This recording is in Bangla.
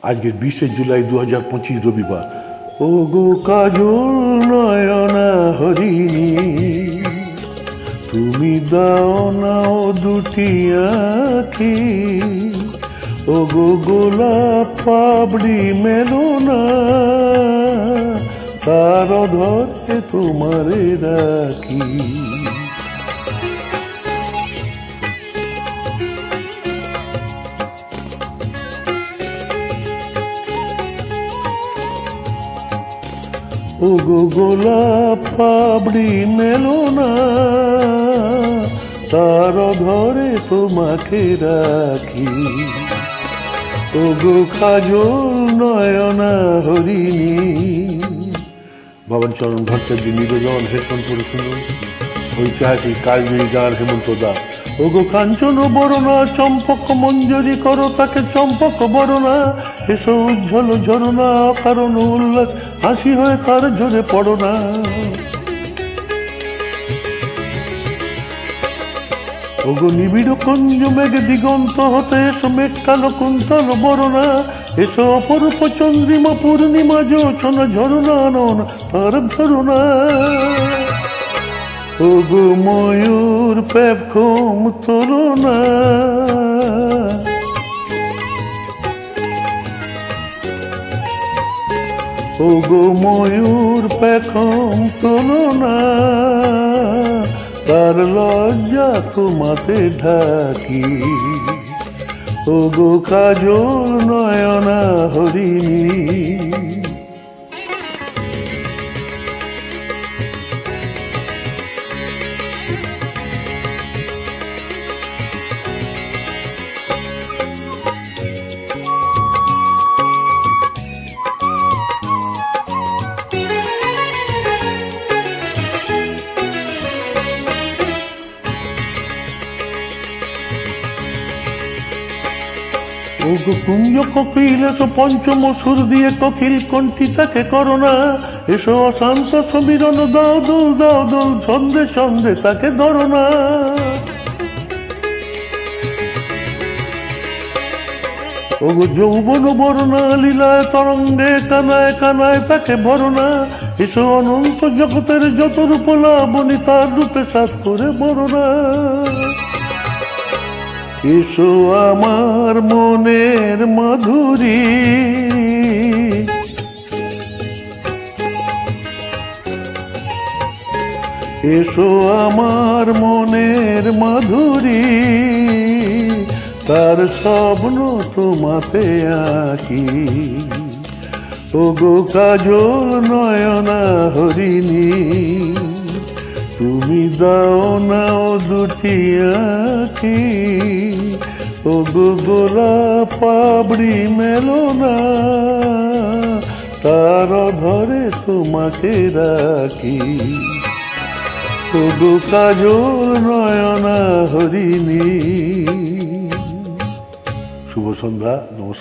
আজকের 20শে জুলাই 2025 রবিবার। ও গো কাজল নয়না হরিণী, তুমি দাও না ও দুটি আঁখি। ও গো গোলাপ পাবড়ি মেলো না, তার ধরে তোমারে রাখি। ও গো গোলাপ পাবড়ি মেলো না, তার ধরে তোমাকে রাখি। ও গো কাজল নয়না হরিণী। ভবন চরণ ভট্টাচার্য নিবেদন, হেডফোন করে শুনুন ঐতিহাসিক কাশ্মীরি গান হেমন্ত দা। ও গো কাঞ্চন বরণা চম্পক মঞ্জরি করো তাকে চম্পক বরণা। এসো উজ্জ্বল ঝরনা কারণ উল্লাস হাসি হয়ে তার ঝরে পড়ো না। ও গো নিবিড় কুঞ্জ মেঘ দিগন্ত হতে এসো মেঘ কালো কুন্তল বরণা। এসো অপরূপ চন্দ্রিমা পূর্ণিমা জোছনা ঝরনা নন তার ঝরনা। ও গো ময়ূর পেখম তোলো না, ও গো ময়ূর পেখম তোলো না, তার লজ্জা তোমাতে ঢাকি। ও গো কাজল নয়না হরিণী। ও গো কুঞ্জ কোকিল এসো পঞ্চম সুর দিয়ে কোকিল কণ্ঠী তাকে করোনা। এসো অশান্ত সমীরণ দাও দোল দাও দোল ছন্দে ছন্দে তাকে ধরো না। ও গো যৌবন বরণা লীলায় তরঙ্গে কানায় কানায় তাকে ভরনা। এসো অনন্ত জগতের যত রূপ লাবণী তার রূপে সাত করে বরণা। এসো আমার মনের মাধুরী, এসো আমার মনের মাধুরী, তার স্বপ্ন তোমাতে আঁকি। ও গো কাজল নয়না হরিণী, তুমি দাও না ও দুটি আঁখি। ও গো গোলাপ পাবড়ি মেলো না, তার ধরে তোমাকে রাখি। ও গো কাজল নয়না হরিণী। শুভ সন্ধ্যা, নমস্কার।